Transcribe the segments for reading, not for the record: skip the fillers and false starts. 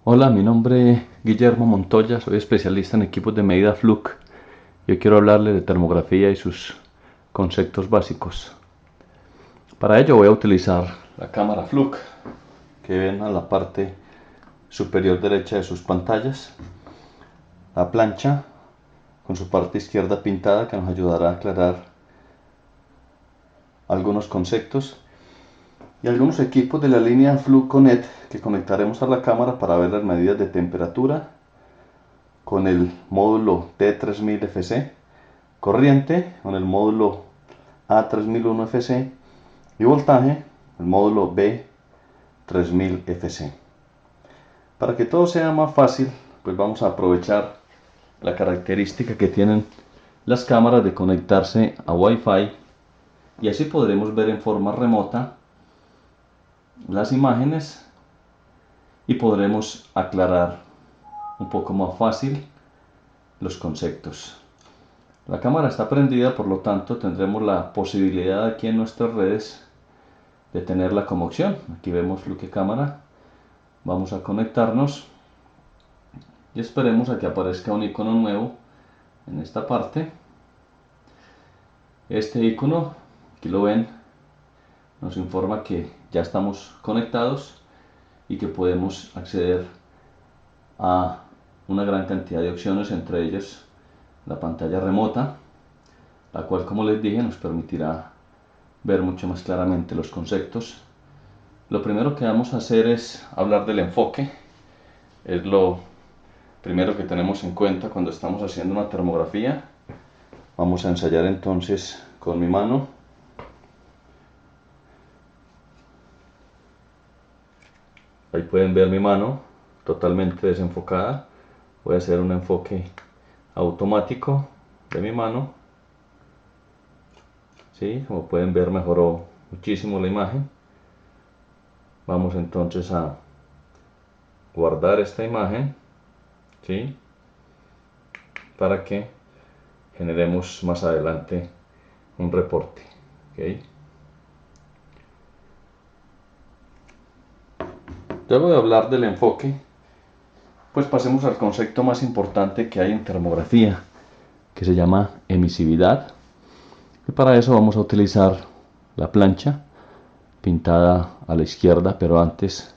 Hola, mi nombre es Guillermo Montoya, soy especialista en equipos de medida Fluke. Yo quiero hablarle de termografía y sus conceptos básicos. Para ello voy a utilizar la cámara Fluke que ven a la parte superior derecha de sus pantallas, la plancha con su parte izquierda pintada que nos ayudará a aclarar algunos conceptos y algunos equipos de la línea Fluke Connect que conectaremos a la cámara para ver las medidas de temperatura con el módulo T3000FC, corriente con el módulo A3001FC y voltaje el módulo B3000FC. Para que todo sea más fácil, pues vamos a aprovechar la característica que tienen las cámaras de conectarse a Wi-Fi y así podremos ver en forma remota las imágenes y podremos aclarar un poco más fácil los conceptos. La cámara está prendida, por lo tanto tendremos la posibilidad aquí en nuestras redes de tenerla como opción. Aquí vemos Fluke Cámara. Vamos a conectarnos y esperemos a que aparezca un icono nuevo en esta parte. Este icono, aquí lo ven, nos informa que ya estamos conectados y que podemos acceder a una gran cantidad de opciones, entre ellas la pantalla remota, la cual, como les dije, nos permitirá ver mucho más claramente los conceptos. Lo primero que vamos a hacer es hablar del enfoque. Es lo primero que tenemos en cuenta cuando estamos haciendo una termografía. Vamos a ensayar entonces con mi mano. Ahí pueden ver mi mano totalmente desenfocada. Voy a hacer un enfoque automático de mi mano. ¿Sí? Como pueden ver, mejoró muchísimo la imagen. Vamos entonces a guardar esta imagen, ¿sí? Para que generemos más adelante un reporte. ¿Okay? Luego de hablar del enfoque, pues pasemos al concepto más importante que hay en termografía, que se llama emisividad. Y para eso vamos a utilizar la plancha pintada a la izquierda, pero antes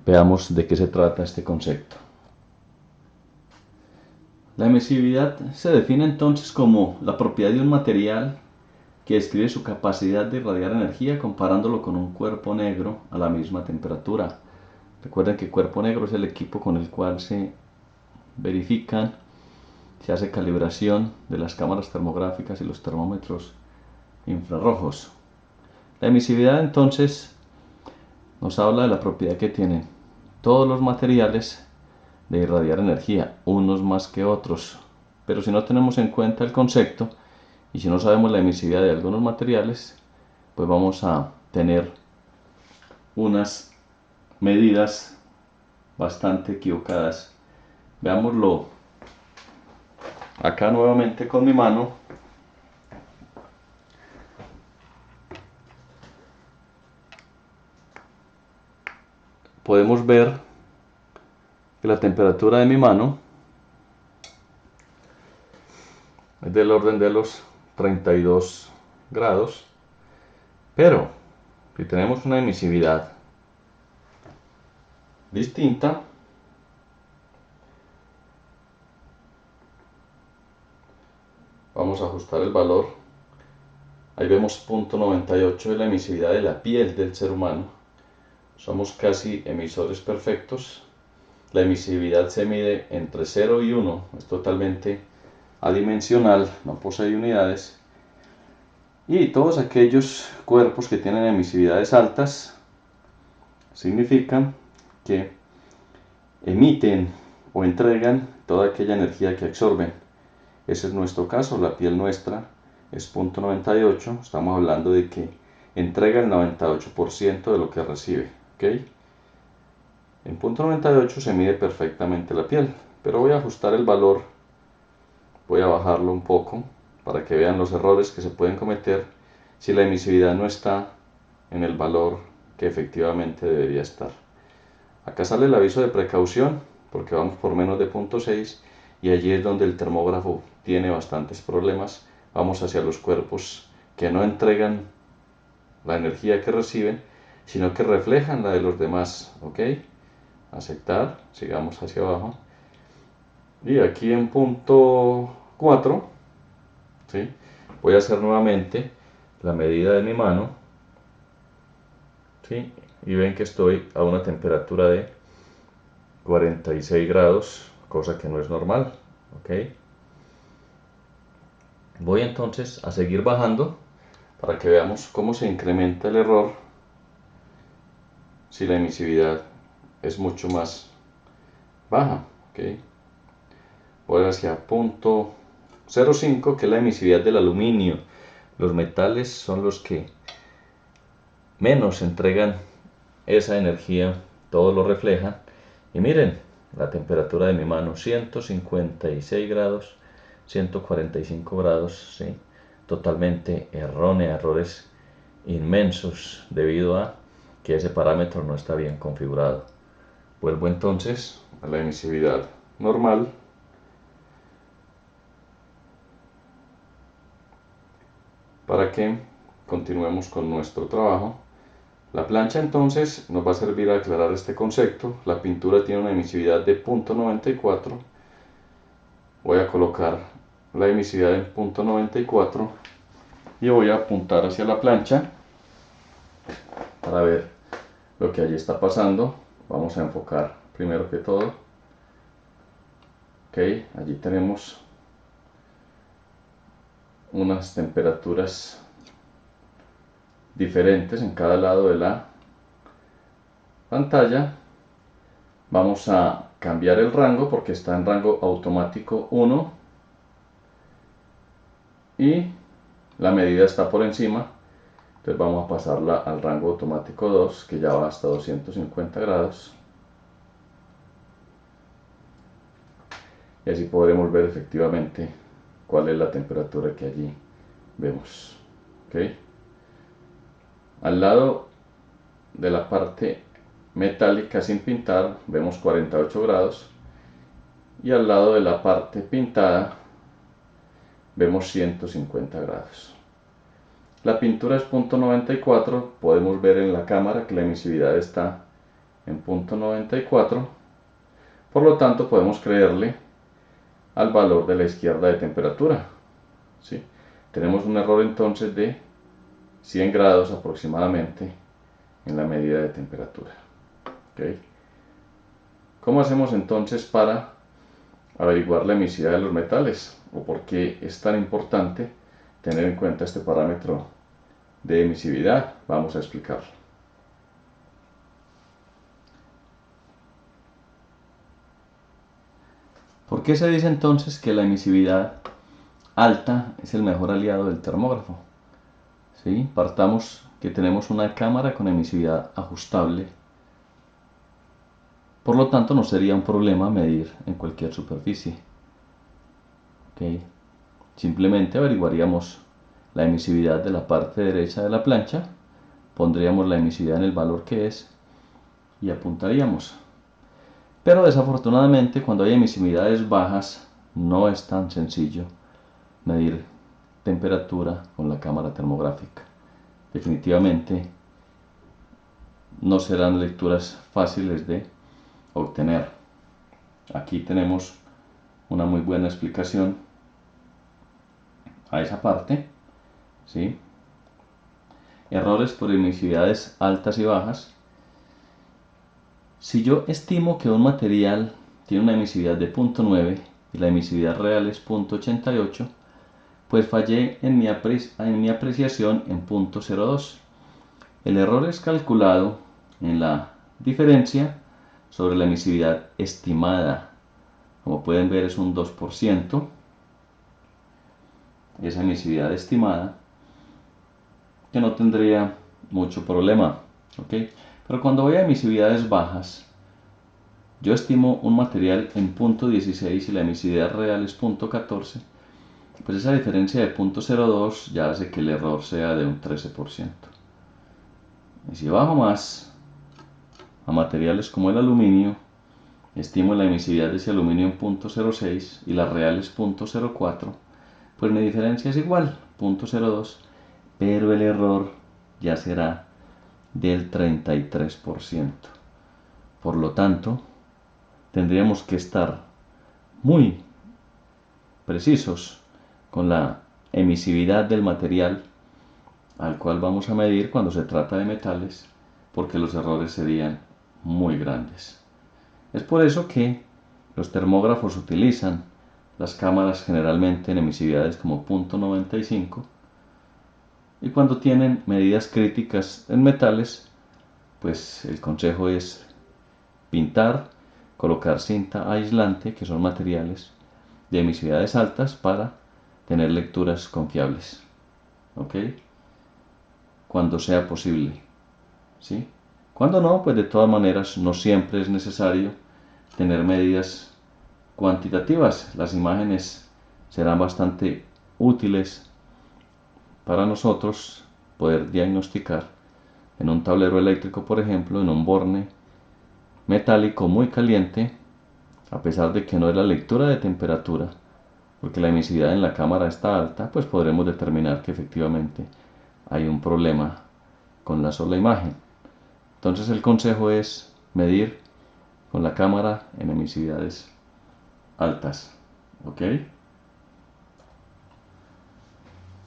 veamos de qué se trata este concepto. La emisividad se define entonces como la propiedad de un material que describe su capacidad de irradiar energía comparándolo con un cuerpo negro a la misma temperatura. Recuerden que cuerpo negro es el equipo con el cual se verifican, se hace calibración de las cámaras termográficas y los termómetros infrarrojos. La emisividad entonces nos habla de la propiedad que tienen todos los materiales de irradiar energía, unos más que otros. Pero si no tenemos en cuenta el concepto y si no sabemos la emisividad de algunos materiales, pues vamos a tener unas medidas bastante equivocadas. Veámoslo acá nuevamente con mi mano. Podemos ver que la temperatura de mi mano es del orden de los 32 grados, pero si tenemos una emisividad distinta, vamos a ajustar el valor. Ahí vemos 0.98 de la emisividad de la piel del ser humano. Somos casi emisores perfectos. La emisividad se mide entre 0 y 1, es totalmente adimensional, no posee unidades. Y todos aquellos cuerpos que tienen emisividades altas significan que emiten o entregan toda aquella energía que absorben. Ese es nuestro caso, la piel nuestra es 0.98, estamos hablando de que entrega el 98% de lo que recibe. ¿Okay? En 0.98 se mide perfectamente la piel, pero voy a ajustar el valor, voy a bajarlo un poco para que vean los errores que se pueden cometer si la emisividad no está en el valor que efectivamente debería estar. Acá sale el aviso de precaución porque vamos por menos de 0.6 y allí es donde el termógrafo tiene bastantes problemas. Vamos hacia los cuerpos que no entregan la energía que reciben, sino que reflejan la de los demás. ¿Ok? Aceptar, sigamos hacia abajo. Y aquí en punto 4, ¿sí? Voy a hacer nuevamente la medida de mi mano, ¿sí? Y ven que estoy a una temperatura de 46 grados, cosa que no es normal. ¿Ok? Voy entonces a seguir bajando para que veamos cómo se incrementa el error si la emisividad es mucho más baja. ¿Ok? Voy hacia punto 0,5, que es la emisividad del aluminio. Los metales son los que menos entregan esa energía, todo lo reflejan. Y miren, la temperatura de mi mano, 156 grados, 145 grados, ¿sí? Totalmente errónea, errores inmensos debido a que ese parámetro no está bien configurado. Vuelvo entonces a la emisividad normal. Para que continuemos con nuestro trabajo. La plancha entonces nos va a servir a aclarar este concepto. La pintura tiene una emisividad de 0.94. Voy a colocar la emisividad en 0.94 y voy a apuntar hacia la plancha para ver lo que allí está pasando. Vamos a enfocar primero que todo. Ok, allí tenemos unas temperaturas diferentes en cada lado de la pantalla. Vamos a cambiar el rango porque está en rango automático 1 y la medida está por encima. Entonces vamos a pasarla al rango automático 2, que ya va hasta 250 grados. Y así podremos ver efectivamente cuál es la temperatura que allí vemos. ¿Okay? Al lado de la parte metálica sin pintar vemos 48 grados y al lado de la parte pintada vemos 150 grados. La pintura es 0.94, podemos ver en la cámara que la emisividad está en 0.94, por lo tanto podemos creerle al valor de la izquierda de temperatura. ¿Sí? Tenemos un error entonces de 100 grados aproximadamente en la medida de temperatura. ¿Okay? ¿Cómo hacemos entonces para averiguar la emisividad de los metales? ¿O por qué es tan importante tener en cuenta este parámetro de emisividad? Vamos a explicarlo. ¿Por qué se dice entonces que la emisividad alta es el mejor aliado del termógrafo? ¿Sí? Partamos que tenemos una cámara con emisividad ajustable. Por lo tanto, no sería un problema medir en cualquier superficie. ¿Okay? Simplemente averiguaríamos la emisividad de la parte derecha de la plancha, pondríamos la emisividad en el valor que es y apuntaríamos. Pero desafortunadamente, cuando hay emisividades bajas, no es tan sencillo medir temperatura con la cámara termográfica. Definitivamente no serán lecturas fáciles de obtener. Aquí tenemos una muy buena explicación a esa parte. ¿Sí? Errores por emisividades altas y bajas. Si yo estimo que un material tiene una emisividad de 0.9 y la emisividad real es 0.88, pues fallé en mi apreciación en 0.02. El error es calculado en la diferencia sobre la emisividad estimada. Como pueden ver, es un 2%, esa emisividad estimada, que no tendría mucho problema. ¿Okay? Pero cuando voy a emisividades bajas, yo estimo un material en 0.16 y la emisividad real es 0.14, pues esa diferencia de 0.02 ya hace que el error sea de un 13%. Y si bajo más, a materiales como el aluminio, estimo la emisividad de ese aluminio en 0.06 y la real es 0.04, pues mi diferencia es igual, 0.02, pero el error ya será del 33%. Por lo tanto, tendríamos que estar muy precisos con la emisividad del material al cual vamos a medir cuando se trata de metales, porque los errores serían muy grandes. Es por eso que los termógrafos utilizan las cámaras generalmente en emisividades como 0.95, y cuando tienen medidas críticas en metales, pues el consejo es pintar, colocar cinta aislante, que son materiales de emisividades altas, para tener lecturas confiables, ¿ok? Cuando sea posible, ¿sí? Cuando no, pues de todas maneras no siempre es necesario tener medidas cuantitativas. Las imágenes serán bastante útiles para nosotros poder diagnosticar en un tablero eléctrico, por ejemplo, en un borne metálico muy caliente, a pesar de que no es la lectura de temperatura, porque la emisividad en la cámara está alta, pues podremos determinar que efectivamente hay un problema con la sola imagen. Entonces el consejo es medir con la cámara en emisividades altas, ¿ok?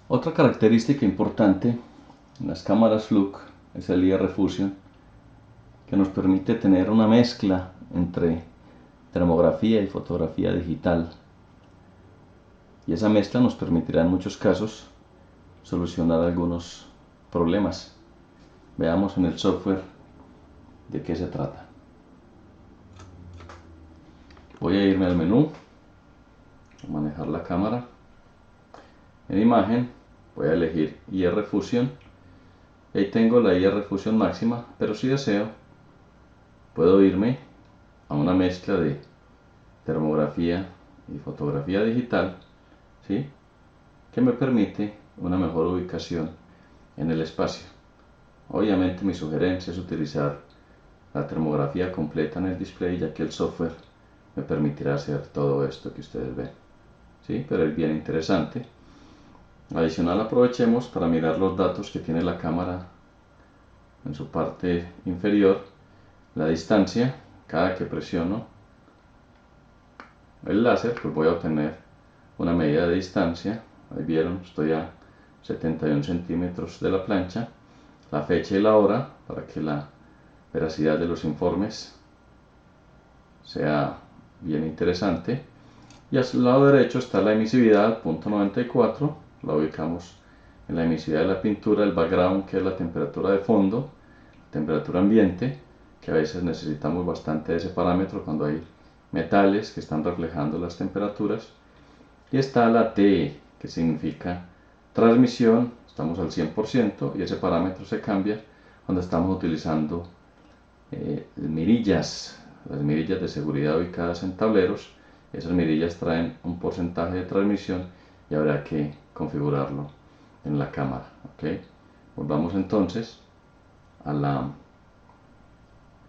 Otra característica importante en las cámaras Fluke es el IR Fusion, que nos permite tener una mezcla entre termografía y fotografía digital, y esa mezcla nos permitirá en muchos casos solucionar algunos problemas. Veamos en el software de qué se trata. Voy a irme al menú, a manejar la cámara. En imagen voy a elegir IR Fusion. Ahí tengo la IR Fusion máxima, pero si deseo puedo irme a una mezcla de termografía y fotografía digital, ¿sí?, que me permite una mejor ubicación en el espacio. Obviamente mi sugerencia es utilizar la termografía completa en el display, ya que el software me permitirá hacer todo esto que ustedes ven, ¿sí? Pero es bien interesante. Adicional, aprovechemos para mirar los datos que tiene la cámara en su parte inferior, la distancia. Cada que presiono el láser, pues voy a obtener una medida de distancia. Ahí vieron, estoy a 71 centímetros de la plancha, la fecha y la hora, para que la veracidad de los informes sea bien interesante. Y al lado derecho está la emisividad, 0.94, la ubicamos en la emisividad de la pintura, el background, que es la temperatura de fondo, temperatura ambiente, que a veces necesitamos bastante de ese parámetro cuando hay metales que están reflejando las temperaturas. Y está la TE, que significa transmisión, estamos al 100%, y ese parámetro se cambia cuando estamos utilizando mirillas, las mirillas de seguridad ubicadas en tableros. Esas mirillas traen un porcentaje de transmisión y habrá que configurarlo en la cámara, ¿ok? Volvamos entonces a la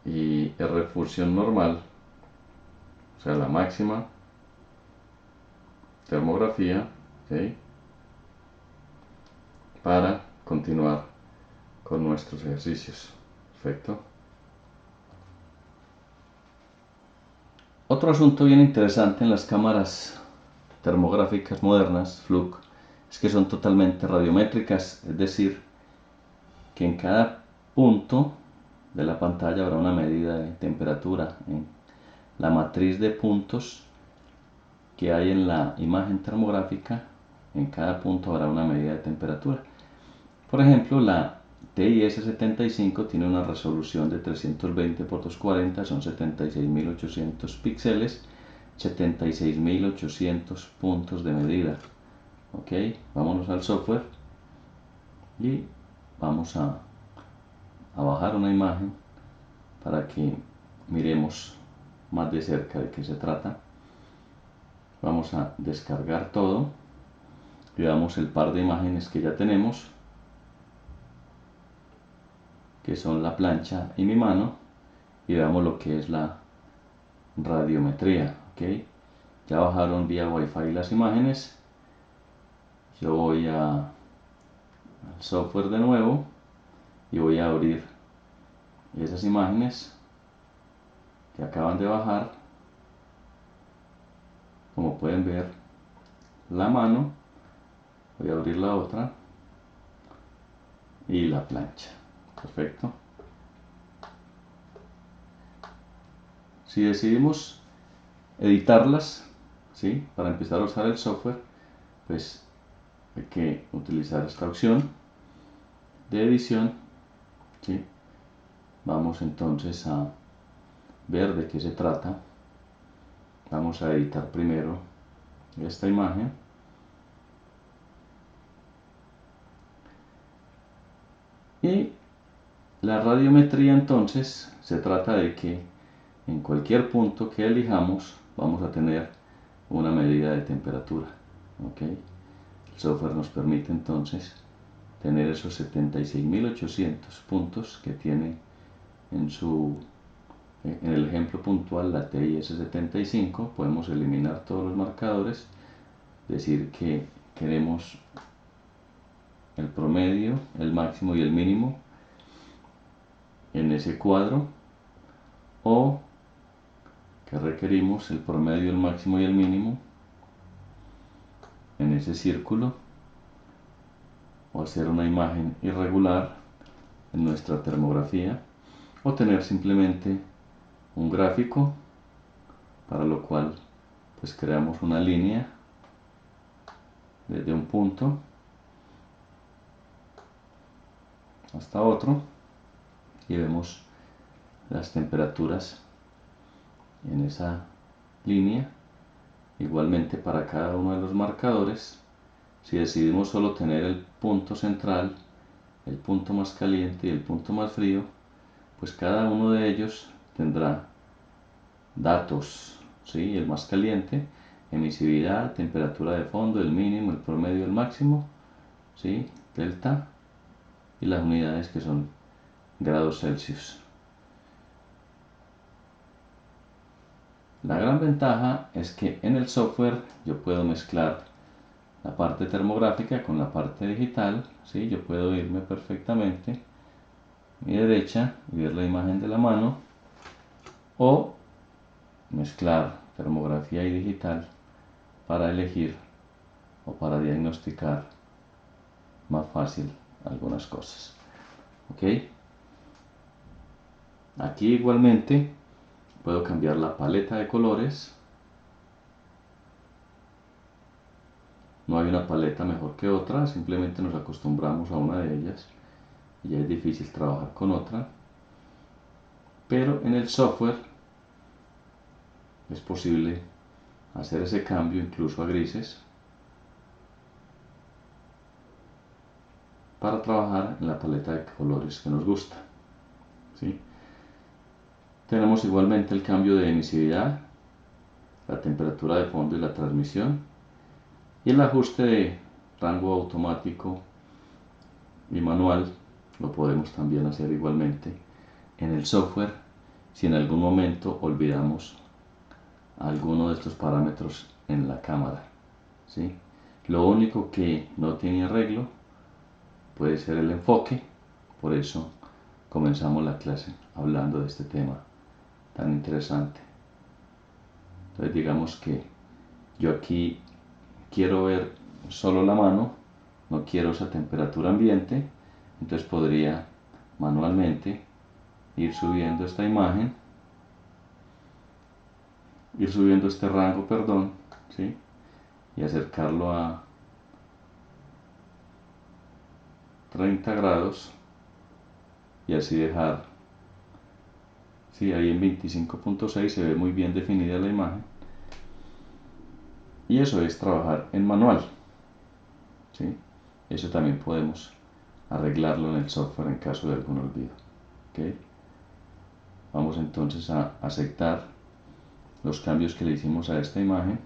IR Fusion normal, o sea, la máxima termografía, ¿ok?, para continuar con nuestros ejercicios. Perfecto. Otro asunto bien interesante en las cámaras termográficas modernas, Fluke, es que son totalmente radiométricas, es decir, que en cada punto de la pantalla habrá una medida de temperatura. En la matriz de puntos que hay en la imagen termográfica, en cada punto habrá una medida de temperatura. Por ejemplo, la TIS-75 tiene una resolución de 320 por 240, son 76.800 píxeles, 76.800 puntos de medida. Ok, vámonos al software y vamos a bajar una imagen para que miremos más de cerca de qué se trata. Vamos a descargar todo y veamos el par de imágenes que ya tenemos, que son la plancha y mi mano, y veamos lo que es la radiometría. ¿Ok? Ya bajaron vía Wi-Fi las imágenes. Yo voy al software de nuevo y voy a abrir esas imágenes que acaban de bajar. Como pueden ver, la mano, voy a abrir la otra y la plancha. Perfecto. Si decidimos editarlas, ¿sí?, para empezar a usar el software, pues hay que utilizar esta opción de edición, ¿sí? Vamos entonces a ver de qué se trata. Vamos a editar primero esta imagen. Y la radiometría entonces se trata de que en cualquier punto que elijamos vamos a tener una medida de temperatura. ¿Ok? El software nos permite entonces tener esos 76.800 puntos que tiene en el ejemplo puntual la TIS75. Podemos eliminar todos los marcadores, decir que queremos el promedio, el máximo y el mínimo en ese cuadro, o que requerimos el promedio, el máximo y el mínimo en ese círculo, o hacer una imagen irregular en nuestra termografía, o tener simplemente un gráfico, para lo cual pues creamos una línea desde un punto hasta otro y vemos las temperaturas en esa línea. Igualmente para cada uno de los marcadores, si decidimos solo tener el punto central, el punto más caliente y el punto más frío, pues cada uno de ellos tendrá datos, ¿sí? El más caliente, emisividad, temperatura de fondo, el mínimo, el promedio, el máximo, ¿sí?, delta, y las unidades que son grados Celsius. La gran ventaja es que en el software yo puedo mezclar la parte termográfica con la parte digital, ¿sí? Yo puedo irme perfectamente a mi derecha y ver la imagen de la mano, o mezclar termografía y digital para elegir o para diagnosticar más fácil algunas cosas. ¿Ok? Aquí igualmente puedo cambiar la paleta de colores. No hay una paleta mejor que otra, simplemente nos acostumbramos a una de ellas y ya es difícil trabajar con otra. Pero en el software es posible hacer ese cambio incluso a grises para trabajar en la paleta de colores que nos gusta, ¿sí? Tenemos igualmente el cambio de emisividad, la temperatura de fondo y la transmisión, y el ajuste de rango automático y manual lo podemos también hacer igualmente en el software si en algún momento olvidamos alguno de estos parámetros en la cámara, ¿sí? Lo único que no tiene arreglo puede ser el enfoque. Por eso comenzamos la clase hablando de este tema tan interesante. Entonces digamos que yo aquí quiero ver solo la mano, no quiero esa temperatura ambiente, entonces podría manualmente ir subiendo esta imagen, ir subiendo este rango, perdón, ¿sí?, y acercarlo a 30 grados y así dejar, sí, ahí en 25.6 se ve muy bien definida la imagen. Y eso es trabajar en manual, ¿sí? Eso también podemos arreglarlo en el software en caso de algún olvido. ¿Ok? Vamos entonces a aceptar los cambios que le hicimos a esta imagen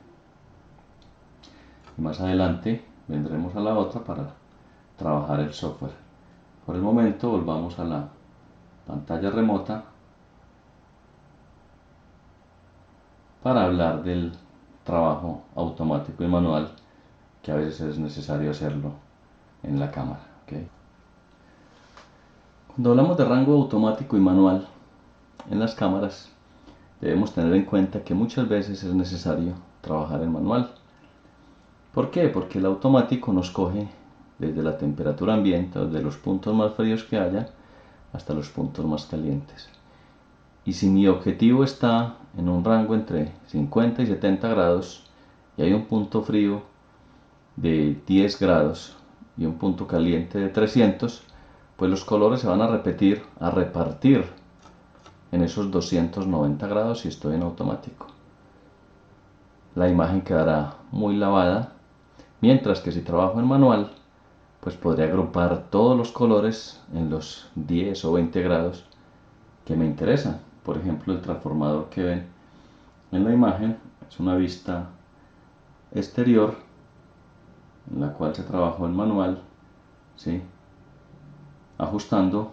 y más adelante vendremos a la otra para trabajar el software. Por el momento volvamos a la pantalla remota para hablar del trabajo automático y manual, que a veces es necesario hacerlo en la cámara. ¿Okay? Cuando hablamos de rango automático y manual en las cámaras, debemos tener en cuenta que muchas veces es necesario trabajar en manual. ¿Por qué? Porque el automático nos coge desde la temperatura ambiente, desde los puntos más fríos que haya, hasta los puntos más calientes. Y si mi objetivo está en un rango entre 50 y 70 grados y hay un punto frío de 10 grados y un punto caliente de 300, pues los colores se van a repetir, a repartir en esos 290 grados si estoy en automático. La imagen quedará muy lavada, mientras que si trabajo en manual, pues podré agrupar todos los colores en los 10 o 20 grados que me interesan. Por ejemplo, el transformador que ven en la imagen es una vista exterior en la cual se trabajó en manual, ¿sí? Ajustando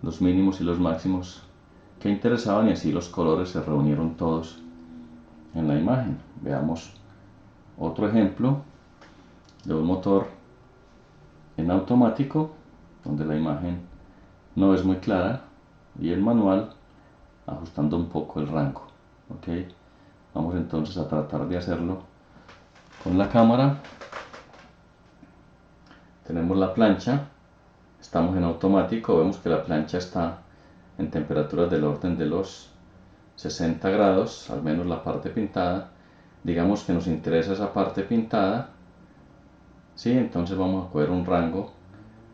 los mínimos y los máximos que interesaban, y así los colores se reunieron todos en la imagen. Veamos otro ejemplo de un motor en automático donde la imagen no es muy clara y el manual ajustando un poco el rango. ¿Okay? Vamos entonces a tratar de hacerlo con la cámara. Tenemos la plancha, estamos en automático, vemos que la plancha está en temperaturas del orden de los 60 grados, al menos la parte pintada. Digamos que nos interesa esa parte pintada, ¿sí? Entonces vamos a coger un rango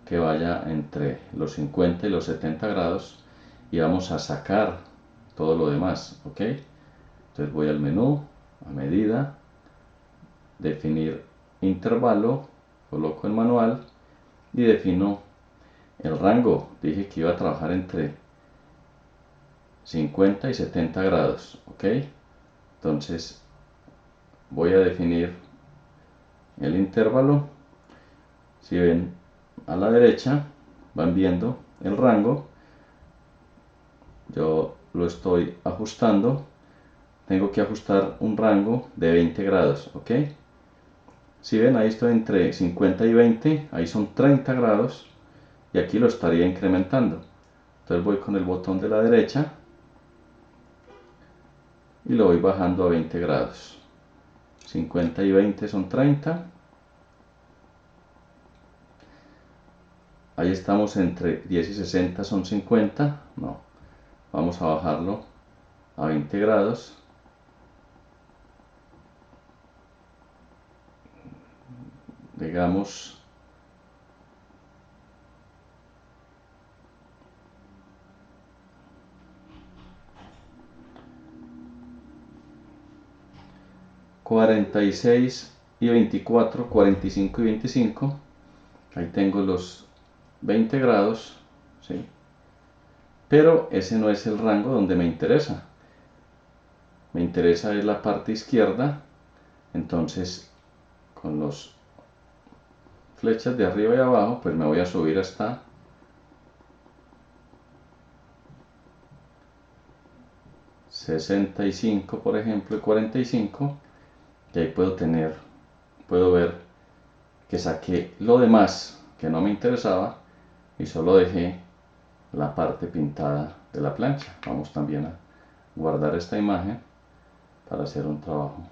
que vaya entre los 50 y los 70 grados y vamos a sacar todo lo demás, ¿ok? Entonces voy al menú, a medida, definir intervalo, coloco el manual y defino el rango. Dije que iba a trabajar entre 50 y 70 grados, ¿ok? Entonces voy a definir el intervalo. Si ven a la derecha, van viendo el rango. Yo lo estoy ajustando. Tengo que ajustar un rango de 20 grados, ¿ok? Si ven, ahí estoy entre 50 y 20, ahí son 30 grados y aquí lo estaría incrementando. Entonces voy con el botón de la derecha y lo voy bajando a 20 grados. 50 y 20 son 30. Ahí estamos entre 10 y 60 son 50. No, vamos a bajarlo a 20 grados. Digamos 46 y 24, 45 y 25. Ahí tengo los 20 grados, ¿sí? Pero ese no es el rango donde me interesa. Me interesa es la parte izquierda. Entonces con los flechas de arriba y abajo pues me voy a subir hasta 65, por ejemplo, y 45, y ahí puedo ver que saqué lo demás que no me interesaba y solo dejé la parte pintada de la plancha. Vamos también a guardar esta imagen para hacer un trabajo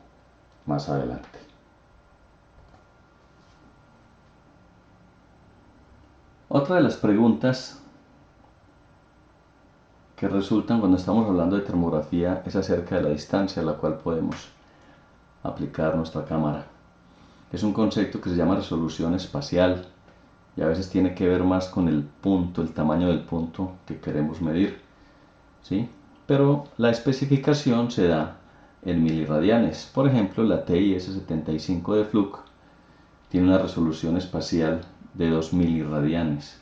más adelante. Otra de las preguntas que resultan cuando estamos hablando de termografía es acerca de la distancia a la cual podemos aplicar nuestra cámara. Es un concepto que se llama resolución espacial y a veces tiene que ver más con el punto, el tamaño del punto que queremos medir, ¿sí? Pero la especificación se da en miliradianes. Por ejemplo, la TIS-75 de Fluke tiene una resolución espacial de 2 miliradianes.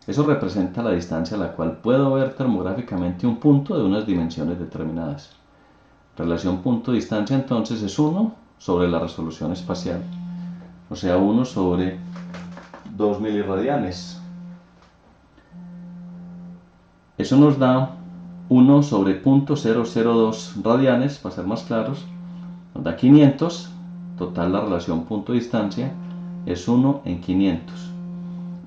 Eso representa la distancia a la cual puedo ver termográficamente un punto de unas dimensiones determinadas. Relación punto-distancia entonces es 1 sobre la resolución espacial, o sea 1 sobre 2 miliradianes. Eso nos da 1 sobre 0.002 radianes, para ser más claros, nos da 500. Total, la relación punto-distancia es 1 en 500.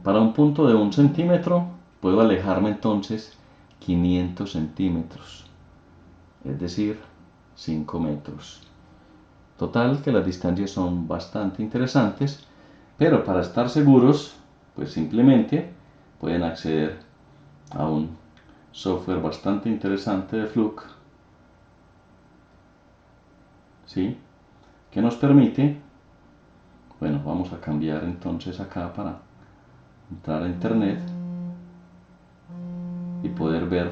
Para un punto de 1 centímetro, puedo alejarme entonces 500 centímetros, es decir, 5 metros. Total, que las distancias son bastante interesantes, pero para estar seguros, pues simplemente pueden acceder a un software bastante interesante de Fluke, ¿sí? Que nos permite, bueno, vamos a cambiar entonces acá para entrar a internet y poder ver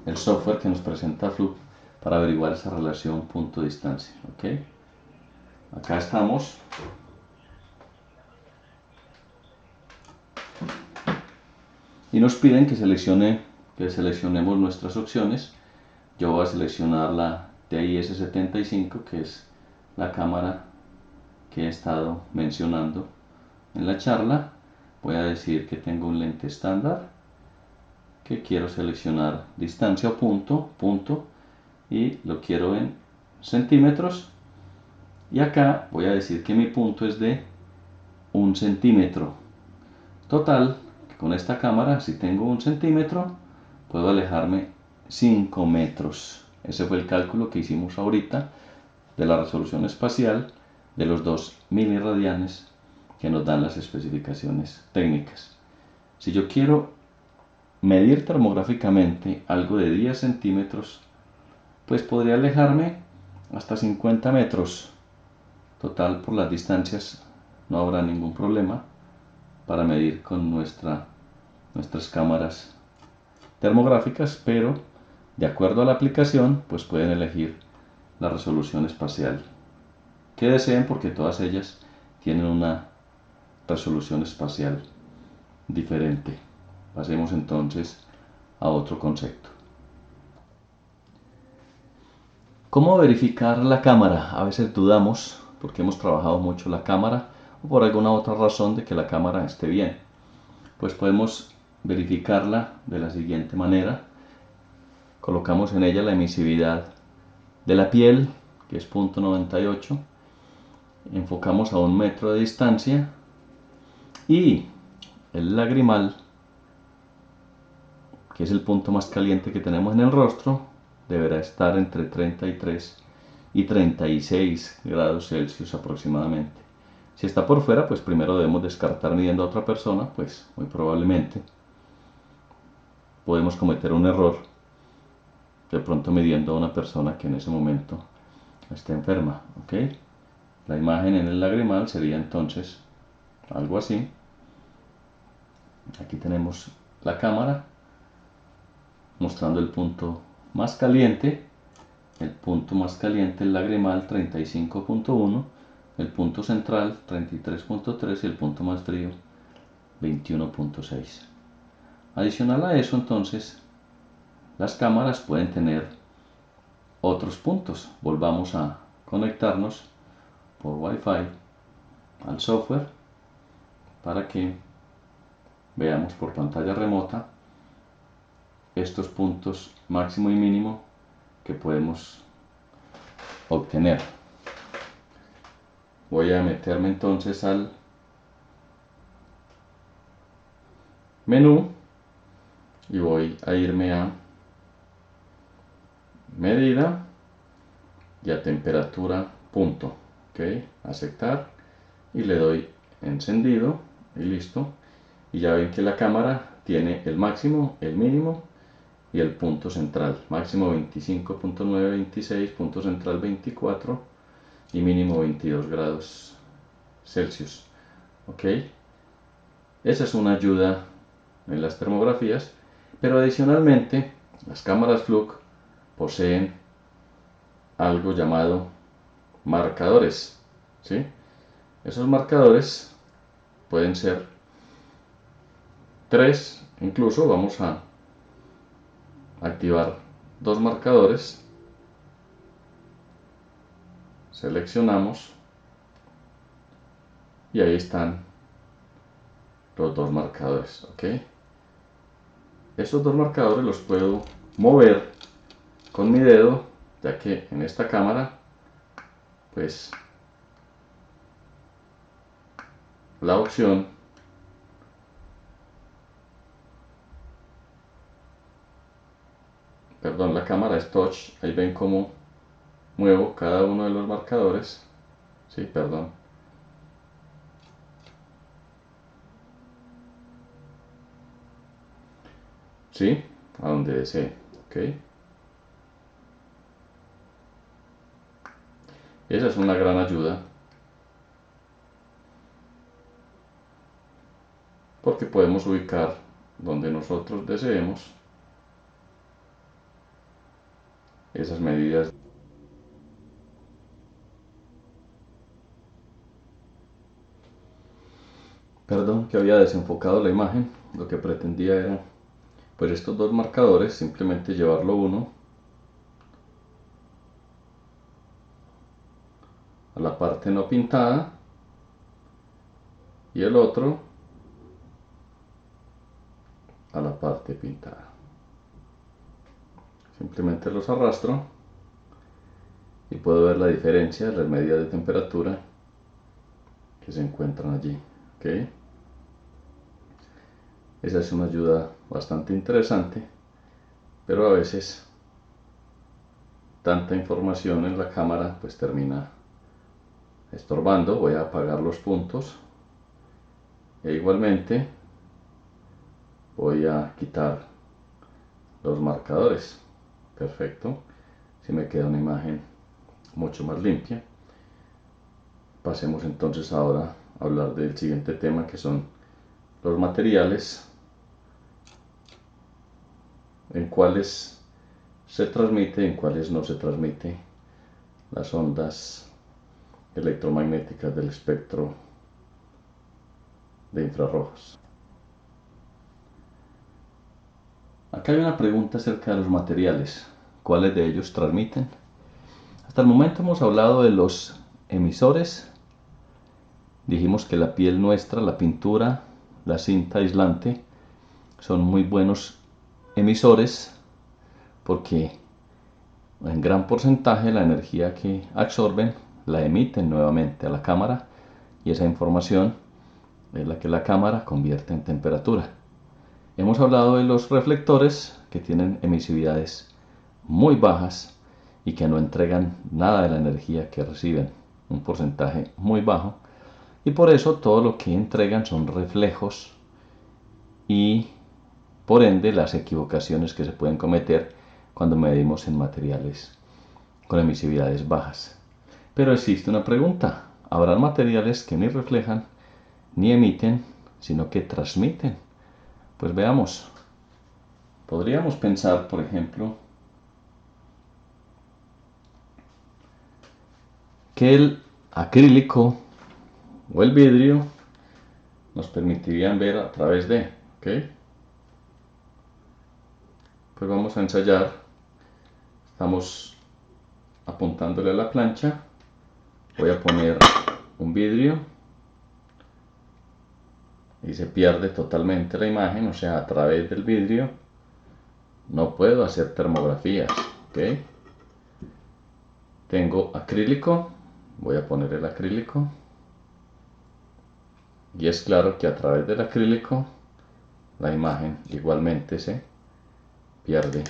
el software que nos presenta Fluke para averiguar esa relación punto-distancia, ¿ok? Acá estamos. Y nos piden que seleccionemos nuestras opciones. Yo voy a seleccionar la TIS-75, que es la cámara que he estado mencionando en la charla. Voy a decir que tengo un lente estándar, que quiero seleccionar distancia o punto, y lo quiero en centímetros. Y acá voy a decir que mi punto es de 1 centímetro. Total, que con esta cámara, si tengo 1 centímetro, puedo alejarme 5 metros. Ese fue el cálculo que hicimos ahorita de la resolución espacial de los 2 miliradianes que nos dan las especificaciones técnicas. Si yo quiero medir termográficamente algo de 10 centímetros, pues podría alejarme hasta 50 metros. Total, por las distancias no habrá ningún problema para medir con nuestras cámaras termográficas, pero de acuerdo a la aplicación, pues pueden elegir la resolución espacial que deseen, porque todas ellas tienen una resolución espacial diferente. Pasemos entonces a otro concepto. ¿Cómo verificar la cámara? A veces dudamos porque hemos trabajado mucho la cámara o por alguna otra razón de que la cámara esté bien. Pues podemos verificarla de la siguiente manera. Colocamos en ella la emisividad de la piel, que es 0.98. Enfocamos a 1 metro de distancia y el lagrimal, que es el punto más caliente que tenemos en el rostro, deberá estar entre 33 y 36 grados Celsius aproximadamente. Si está por fuera, pues primero debemos descartar midiendo a otra persona, pues muy probablemente podemos cometer un error de pronto midiendo a una persona que en ese momento esté enferma, ¿ok? La imagen en el lagrimal sería entonces algo así. Aquí tenemos la cámara mostrando el punto más caliente. El punto más caliente, el lagrimal, 35.1, el punto central, 33.3 y el punto más frío, 21.6. Adicional a eso, entonces, las cámaras pueden tener otros puntos. Volvamos a conectarnos por Wi-Fi al software para que veamos por pantalla remota estos puntos máximo y mínimo que podemos obtener. Voy a meterme entonces al menú y voy a irme a medida y a temperatura punto. Ok, aceptar y le doy encendido y listo. Y ya ven que la cámara tiene el máximo, el mínimo y el punto central. Máximo 25.9, 26, punto central 24 y mínimo 22 grados Celsius. Ok, esa es una ayuda en las termografías, pero adicionalmente las cámaras Fluke poseen algo llamado marcadores, ¿sí? Esos marcadores pueden ser 3, incluso vamos a activar 2 marcadores, seleccionamos y ahí están los 2 marcadores, ¿ok? Estos dos marcadores los puedo mover con mi dedo, ya que en esta cámara pues la opción la cámara es touch. Ahí ven cómo muevo cada uno de los marcadores. Sí, perdón. Sí, a donde desee. Ok. Esa es una gran ayuda, porque podemos ubicar donde nosotros deseemos esas medidas. Perdón que había desenfocado la imagen. Lo que pretendía era pues estos dos marcadores simplemente llevarlo uno a la parte no pintada y el otro a la parte pintada. Simplemente los arrastro y puedo ver la diferencia de las medidas de temperatura que se encuentran allí. ¿Okay? Esa es una ayuda bastante interesante, pero a veces tanta información en la cámara pues termina estorbando. Voy a apagar los puntos e igualmente voy a quitar los marcadores. Perfecto. Si me queda una imagen mucho más limpia. Pasemos entonces ahora a hablar del siguiente tema, que son los materiales en cuáles se transmite, en cuáles no se transmite las ondas electromagnéticas del espectro de infrarrojos. Acá hay una pregunta acerca de los materiales. ¿Cuáles de ellos transmiten? Hasta el momento hemos hablado de los emisores. Dijimos que la piel nuestra, la pintura, la cinta aislante son muy buenos emisores porque en gran porcentaje la energía que absorben la emiten nuevamente a la cámara y esa información es la que la cámara convierte en temperatura. Hemos hablado de los reflectores, que tienen emisividades muy bajas y que no entregan nada de la energía que reciben, un porcentaje muy bajo, y por eso todo lo que entregan son reflejos y por ende las equivocaciones que se pueden cometer cuando medimos en materiales con emisividades bajas. Pero existe una pregunta: ¿habrán materiales que ni reflejan ni emiten, sino que transmiten? Pues veamos. Podríamos pensar, por ejemplo, que el acrílico o el vidrio nos permitirían ver a través de, ¿ok? Pues vamos a ensayar. Estamos apuntándole a la plancha. Voy a poner un vidrio y se pierde totalmente la imagen, o sea, a través del vidrio no puedo hacer termografías, ¿ok? Tengo acrílico, voy a poner el acrílico y es claro que a través del acrílico la imagen igualmente se pierde.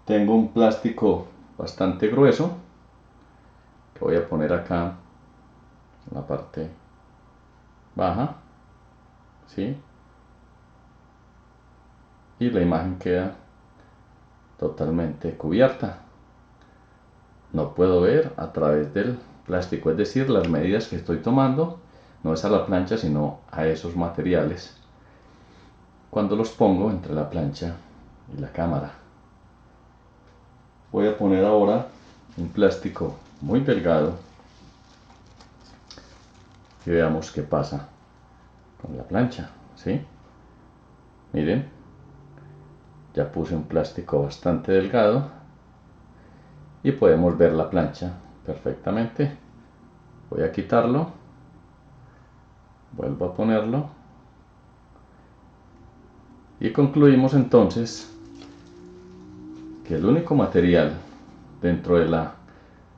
Tengo un plástico bastante grueso que voy a poner acá en la parte baja, ¿sí? Y la imagen queda totalmente cubierta. No puedo ver a través del plástico, es decir, las medidas que estoy tomando no es a la plancha sino a esos materiales cuando los pongo entre la plancha y la cámara. Voy a poner ahora un plástico muy delgado y veamos qué pasa con la plancha, ¿sí? Miren, ya puse un plástico bastante delgado y podemos ver la plancha perfectamente. Voy a quitarlo, vuelvo a ponerlo Y concluimos entonces que el único material dentro de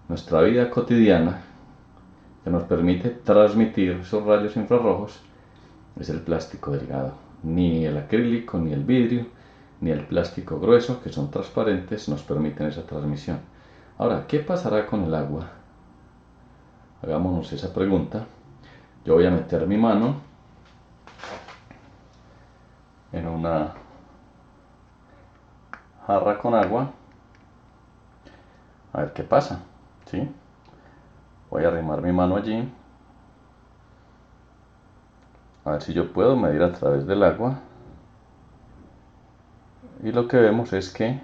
nuestra vida cotidiana que nos permite transmitir esos rayos infrarrojos es el plástico delgado. Ni el acrílico, ni el vidrio, ni el plástico grueso, que son transparentes, nos permiten esa transmisión. Ahora, ¿qué pasará con el agua? Hagámonos esa pregunta. Yo voy a meter mi mano en una jarra con agua, a ver qué pasa, ¿sí? Voy a arrimar mi mano allí, a ver si yo puedo medir a través del agua. Y lo que vemos es que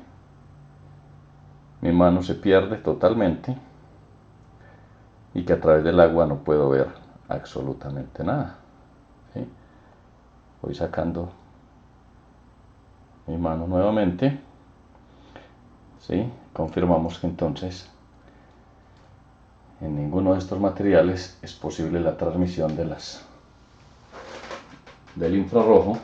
mi mano se pierde totalmente y que a través del agua no puedo ver absolutamente nada, ¿sí? Voy sacando mi mano nuevamente, ¿sí? Confirmamos que entonces en ninguno de estos materiales es posible la transmisión del infrarrojo,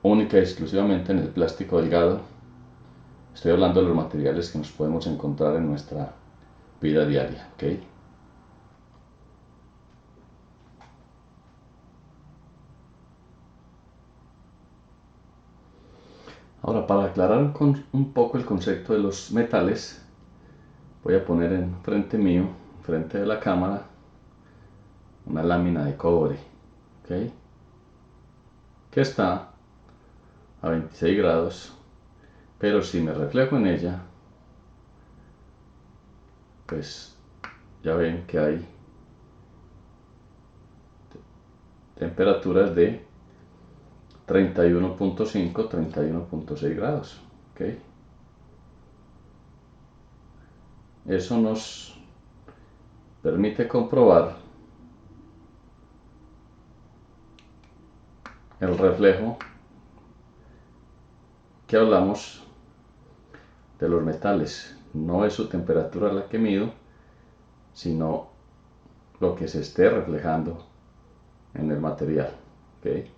única y exclusivamente en el plástico delgado. Estoy hablando de los materiales que nos podemos encontrar en nuestra vida diaria, ¿ok? Ahora, para aclarar un poco el concepto de los metales, voy a poner enfrente mío, frente de la cámara, una lámina de cobre, ¿ok? Que está a 26 grados, pero si me reflejo en ella, pues ya ven que hay temperaturas de 31.5, 31.6 grados, ¿ok? Eso nos permite comprobar el reflejo que hablamos de los metales. No es su temperatura la que mido, sino lo que se esté reflejando en el material, ¿ok?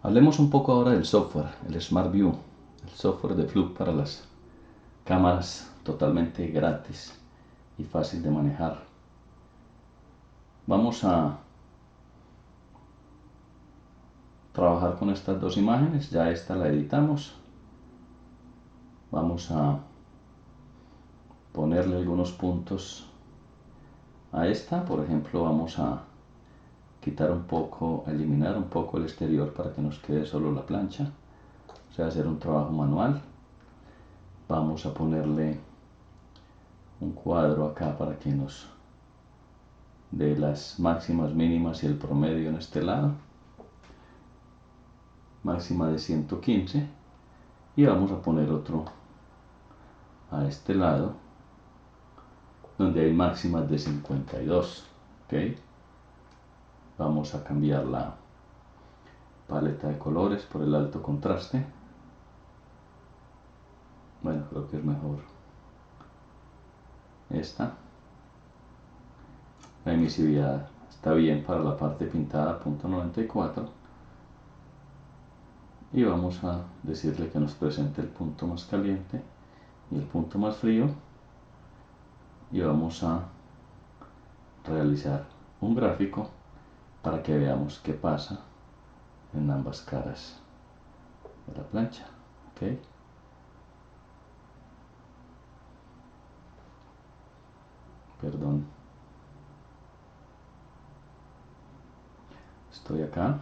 Hablemos un poco ahora del software, el Smart View, el software de Fluke para las cámaras, totalmente gratis y fácil de manejar. Vamos a trabajar con estas dos imágenes, ya esta la editamos. Vamos a ponerle algunos puntos a esta, por ejemplo, vamos a quitar un poco, eliminar un poco el exterior para que nos quede solo la plancha, o sea, hacer un trabajo manual. Vamos a ponerle un cuadro acá para que nos dé las máximas, mínimas y el promedio en este lado, máxima de 115, y vamos a poner otro a este lado donde hay máximas de 52, ¿ok? Vamos a cambiar la paleta de colores por el alto contraste. Bueno, creo que es mejor esta. La emisividad está bien para la parte pintada, .94. Y vamos a decirle que nos presente el punto más caliente y el punto más frío. Y vamos a realizar un gráfico para que veamos qué pasa en ambas caras de la plancha, ¿ok? Perdón, estoy acá.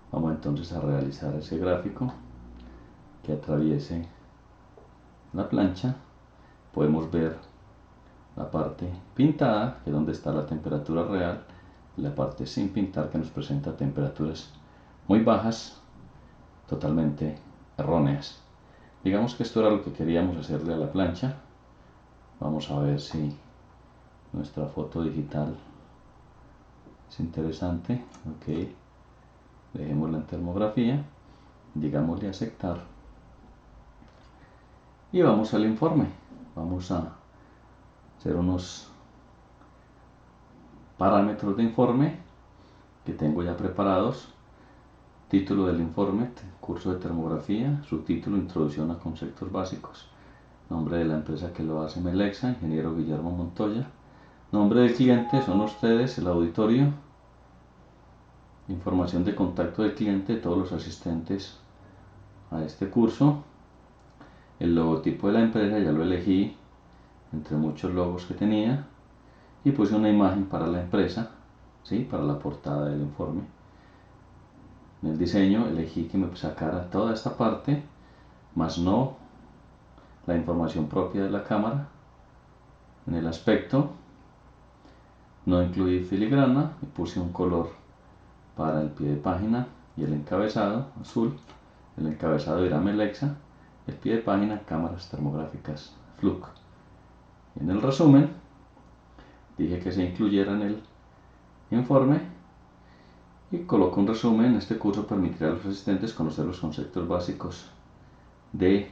Vamos entonces a realizar ese gráfico que atraviese la plancha. Podemos ver la parte pintada, que es donde está la temperatura real, y la parte sin pintar, que nos presenta temperaturas muy bajas, totalmente erróneas. Digamos que esto era lo que queríamos hacerle a la plancha. Vamos a ver si nuestra foto digital es interesante. Ok, dejémosla en termografía, digámosle aceptar y vamos al informe. Vamos a hacer unos parámetros de informe que tengo ya preparados. Título del informe, curso de termografía. Subtítulo, introducción a conceptos básicos. Nombre de la empresa que lo hace, Melexa, ingeniero Guillermo Montoya. Nombre del cliente, son ustedes, el auditorio. Información de contacto del cliente, todos los asistentes a este curso. El logotipo de la empresa ya lo elegí entre muchos logos que tenía y puse una imagen para la empresa, ¿sí? Para la portada del informe. En el diseño elegí que me sacara toda esta parte, más no la información propia de la cámara. En el aspecto no incluí filigrana y puse un color para el pie de página y el encabezado azul. El encabezado irá Melexa, el pie de página cámaras termográficas Fluke. En el resumen dije que se incluyera en el informe y coloco un resumen. Este curso permitirá a los asistentes conocer los conceptos básicos de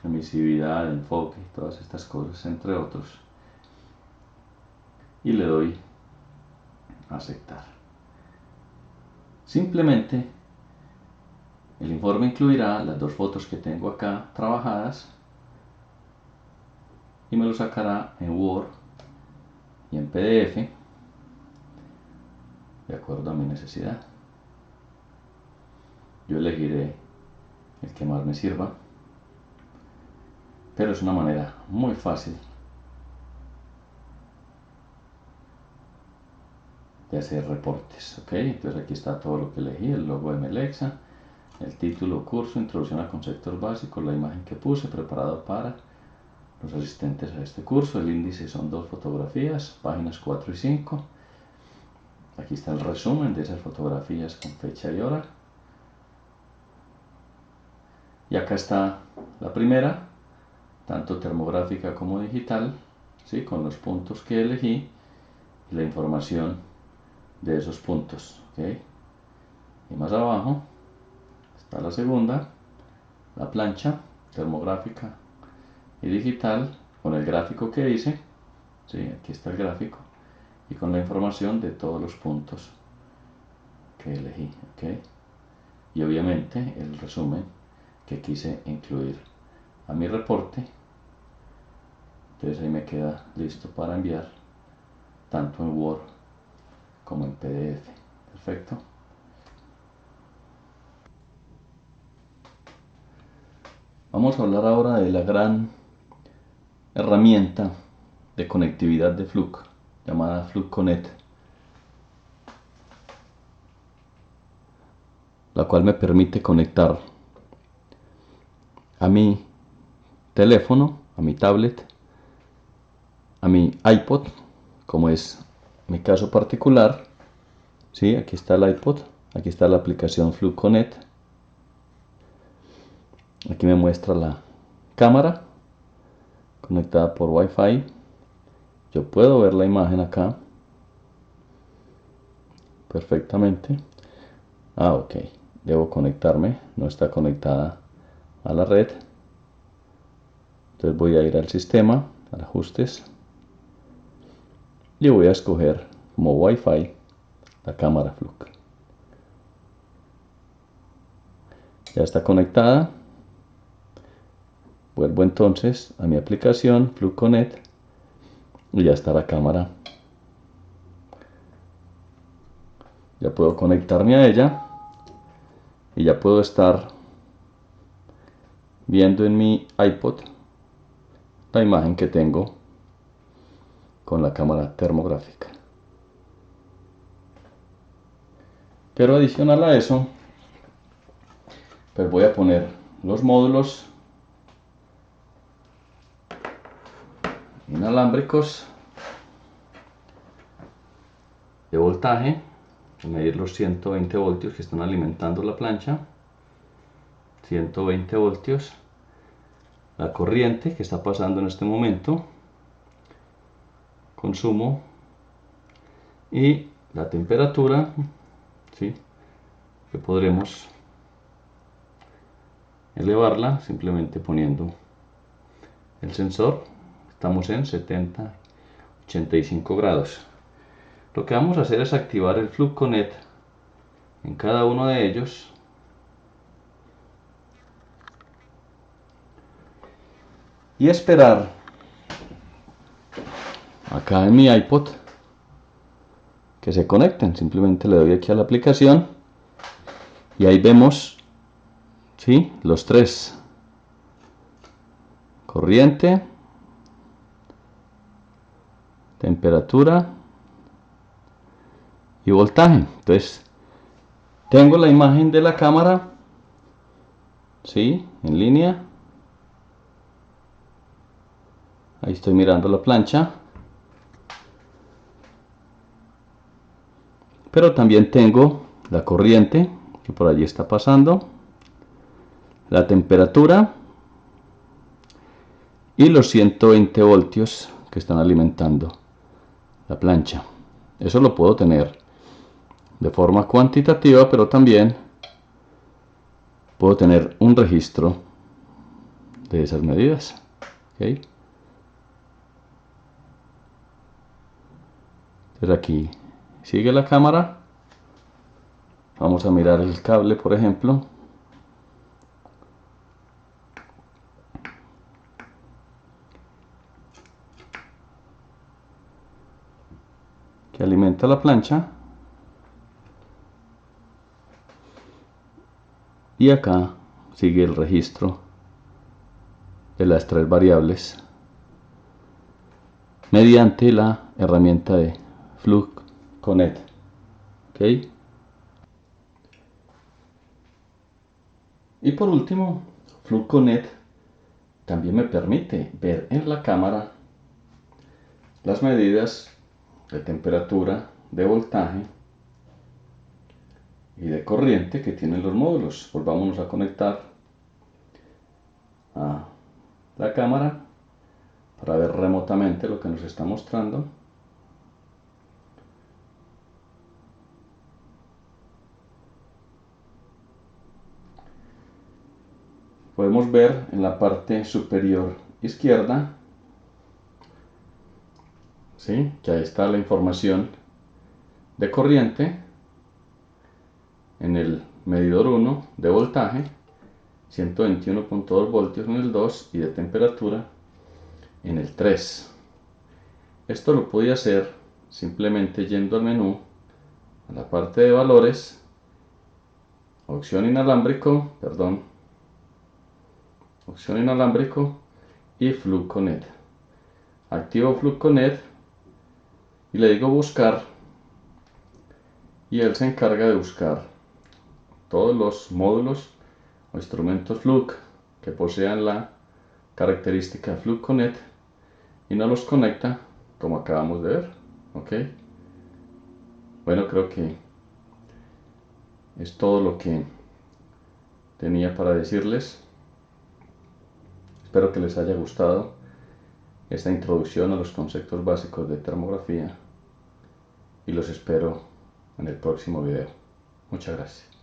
emisividad, enfoque, todas estas cosas, entre otros. Y le doy a aceptar. Simplemente el informe incluirá las dos fotos que tengo acá trabajadas y me lo sacará en Word y en PDF de acuerdo a mi necesidad. Yo elegiré el que más me sirva, pero es una manera muy fácil de hacer reportes, ¿ok? Entonces aquí está todo lo que elegí, el logo de Melexa, el título, curso, introducción a conceptos básicos, la imagen que puse, preparado para los asistentes a este curso. El índice son 2 fotografías, páginas 4 y 5. Aquí está el resumen de esas fotografías con fecha y hora. Y acá está la primera, tanto termográfica como digital, ¿sí? Con los puntos que elegí y la información de esos puntos, ¿ok? Y más abajo está la segunda, la plancha termográfica y digital con el gráfico que hice, ¿sí? Aquí está el gráfico y con la información de todos los puntos que elegí, ¿ok? Y obviamente el resumen que quise incluir a mi reporte. Entonces ahí me queda listo para enviar tanto en Word como en PDF. Perfecto. Vamos a hablar ahora de la gran herramienta de conectividad de Fluke llamada Fluke Connect, la cual me permite conectar a mi teléfono, a mi tablet, a mi iPod, como es mi caso particular. ¿Sí? Aquí está el iPod, aquí está la aplicación Fluke Connect. Aquí me muestra la cámara conectada por Wi-Fi. Yo puedo ver la imagen acá perfectamente. Ok, debo conectarme, no está conectada a la red. Entonces voy a ir al sistema, a ajustes, y voy a escoger como Wi-Fi la cámara Fluke. Ya está conectada. Vuelvo entonces a mi aplicación Fluke Connect y ya está la cámara. Ya puedo conectarme a ella y ya puedo estar viendo en mi iPod la imagen que tengo con la cámara termográfica. Pero adicional a eso, pues voy a poner los módulos inalámbricos de voltaje, medir los 120 voltios que están alimentando la plancha, 120 voltios, la corriente que está pasando en este momento, consumo y la temperatura, ¿sí? Que podremos elevarla simplemente poniendo el sensor. Estamos en 70, 85 grados. Lo que vamos a hacer es activar el FluxConnect en cada uno de ellos. Y esperar acá en mi iPod que se conecten. Simplemente le doy aquí a la aplicación y ahí vemos, ¿sí?, los tres: corriente, temperatura y voltaje. Entonces tengo la imagen de la cámara, ¿sí?, en línea. Ahí estoy mirando la plancha, pero también tengo la corriente que por allí está pasando, la temperatura y los 120 voltios que están alimentando la plancha. Eso lo puedo tener de forma cuantitativa, pero también puedo tener un registro de esas medidas. ¿Okay? Entonces aquí sigue la cámara. Vamos a mirar el cable, por ejemplo. Que alimenta la plancha. Y acá sigue el registro de las tres variables mediante la herramienta de FluxConnect. ¿Okay? Y por último, FluxConnect también me permite ver en la cámara las medidas de temperatura, de voltaje y de corriente que tienen los módulos. Volvámonos a conectar a la cámara para ver remotamente lo que nos está mostrando. Podemos ver en la parte superior izquierda, ¿sí?, que ahí está la información de corriente en el medidor 1, de voltaje 121.2 voltios en el 2 y de temperatura en el 3. Esto lo podía hacer simplemente yendo al menú, a la parte de valores, opción inalámbrico y FluxConnect. Activo FluxConnect y le digo buscar, y él se encarga de buscar todos los módulos o instrumentos Flux que posean la característica FluxConnect y nos los conecta como acabamos de ver. ¿Ok? Bueno, creo que es todo lo que tenía para decirles. Espero que les haya gustado esta introducción a los conceptos básicos de termografía y los espero en el próximo video. Muchas gracias.